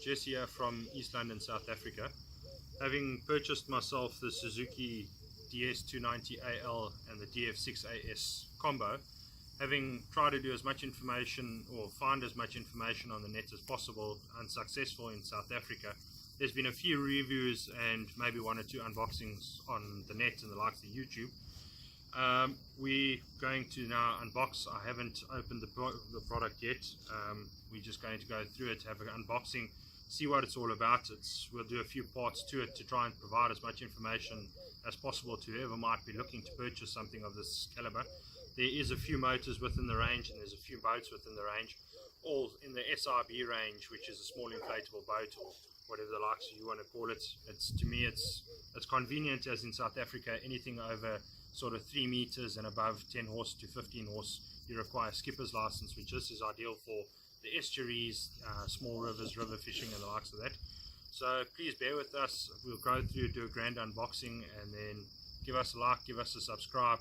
Jesse here from East London, South Africa. Having purchased myself the Suzuki DS290AL and the DF6AS combo, having tried to do as much information or find as much information on the net as possible, unsuccessful in South Africa, there's been a few reviews and maybe one or two unboxings on the net and the likes of YouTube. We're going to now unbox. I haven't opened the product yet. We're just going to go through it, have an unboxing, see what it's all about. We'll do a few parts to it to try and provide as much information as possible to whoever might be looking to purchase something of this caliber. There is a few motors within the range and there's a few boats within the range, all in the SIB range, which is a small inflatable boat or whatever the likes you want to call it. To me it's convenient, as in South Africa anything over sort of 3 meters and above 10 horse to 15 horse you require a skipper's license, which this is ideal for the estuaries, small rivers, river fishing and the likes of that. So please bear with us. We'll go through, do a grand unboxing, and then give us a like, give us a subscribe.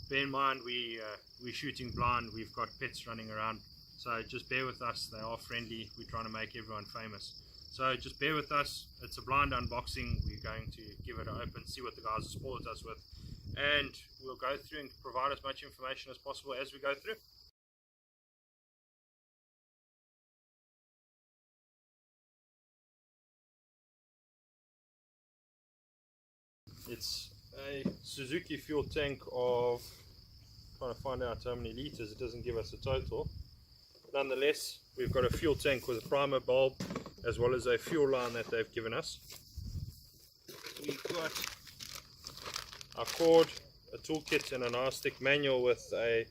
Bear in mind we're shooting blind, we've got pets running around, so just bear with us. They are friendly, we're trying to make everyone famous, so just bear with us. It's a blind unboxing. We're going to give it an open, see what the guys have spoiled us with, and we'll go through and provide as much information as possible as we go through. It's a Suzuki fuel tank of, trying to find out how many liters, it doesn't give us a total. Nonetheless, we've got a fuel tank with a primer bulb as well as a fuel line that they've given us. We've got our cord, a toolkit and a nice thick manual with a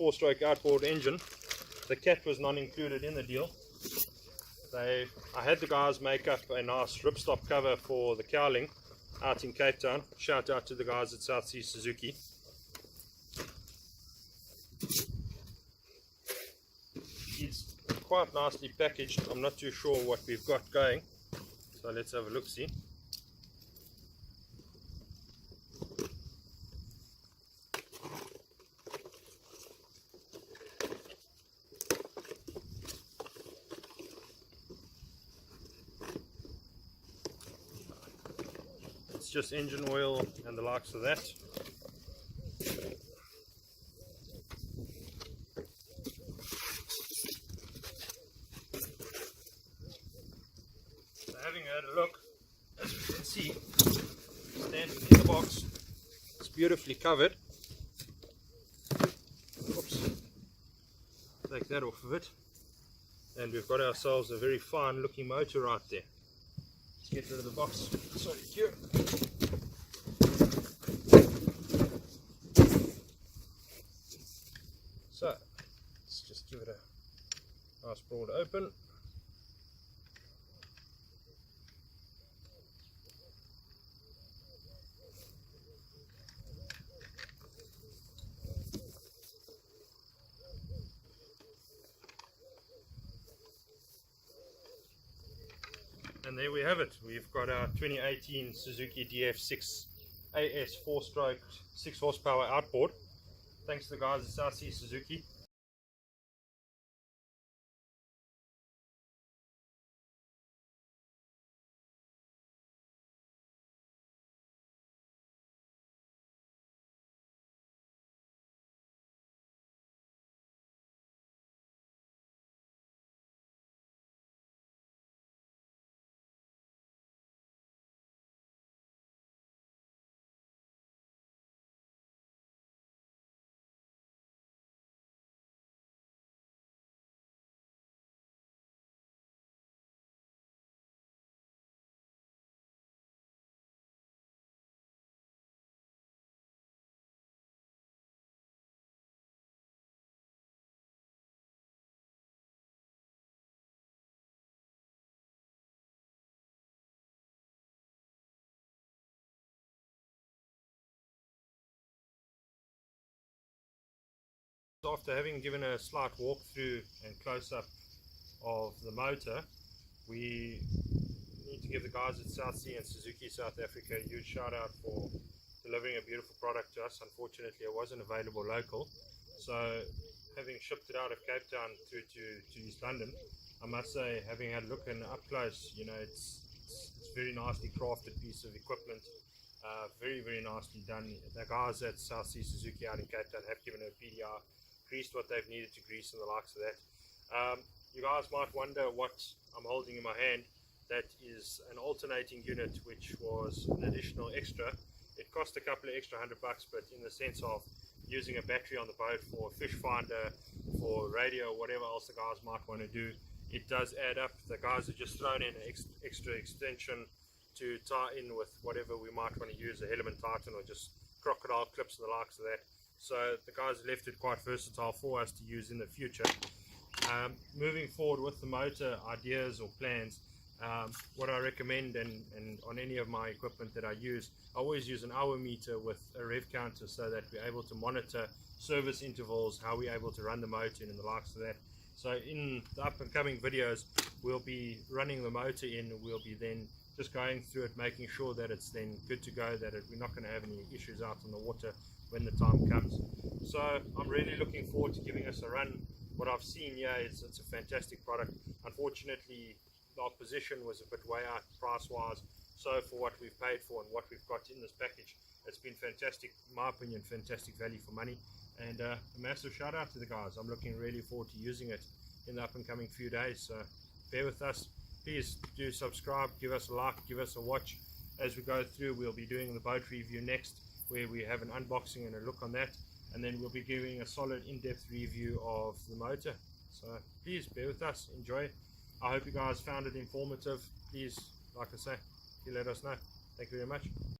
4-stroke outboard engine. The cat was not included in the deal. I had the guys make up a nice ripstop cover for the cowling out in Cape Town. Shout out to the guys at South Sea Suzuki. It's quite nicely packaged. I'm not too sure what we've got going, so let's have a look see. Just engine oil and the likes of that. So having had a look, as you can see, standing in the box, it's beautifully covered. Oops, take that off of it, and we've got ourselves a very fine looking motor right there. Let's get rid of the box. Sorry, here. So let's just give it a nice broad open. And there we have it. We've got our 2018 Suzuki DF6AS 4-stroke 6 horsepower outboard. Thanks to the guys at South Sea Suzuki. After having given a slight walkthrough and close-up of the motor, we need to give the guys at South Sea and Suzuki South Africa a huge shout out for delivering a beautiful product to us. Unfortunately, it wasn't available local, so having shipped it out of Cape Town through to East London, I must say, having had a look and up close, you know, it's very nicely crafted piece of equipment. Very nicely done. The guys at South Sea Suzuki out in Cape Town have given it a PDR, greased what they've needed to grease and the likes of that. You guys might wonder what I'm holding in my hand. That is an alternating unit, which was an additional extra. It cost a couple of extra $100, but in the sense of using a battery on the boat for fish finder, for radio, whatever else the guys might want to do, it does add up. The guys have just thrown in an extra extension to tie in with whatever we might want to use, a Hellman Titan or just crocodile clips and the likes of that. So the guys left it quite versatile for us to use in the future. Moving forward with the motor ideas or plans, what I recommend, and on any of my equipment that I use, I always use an hour meter with a rev counter so that we're able to monitor service intervals, how we're able to run the motor and the likes of that. So in the up and coming videos, we'll be running the motor in, we'll be then just going through it, making sure that it's then good to go, that we're not going to have any issues out on the water when the time comes. So I'm really looking forward to giving us a run. What I've seen here is it's a fantastic product. Unfortunately, the opposition was a bit way out price wise, so for what we've paid for and what we've got in this package, it's been fantastic, in my opinion, fantastic value for money. And a massive shout out to the guys. I'm looking really forward to using it in the up and coming few days, so bear with us. Please do subscribe, give us a like, give us a watch. As we go through, we'll be doing the boat review next, where we have an unboxing and a look on that, and then we'll be giving a solid in-depth review of the motor. So please bear with us, enjoy. I hope you guys found it informative. Please, like I say, you let us know. Thank you very much.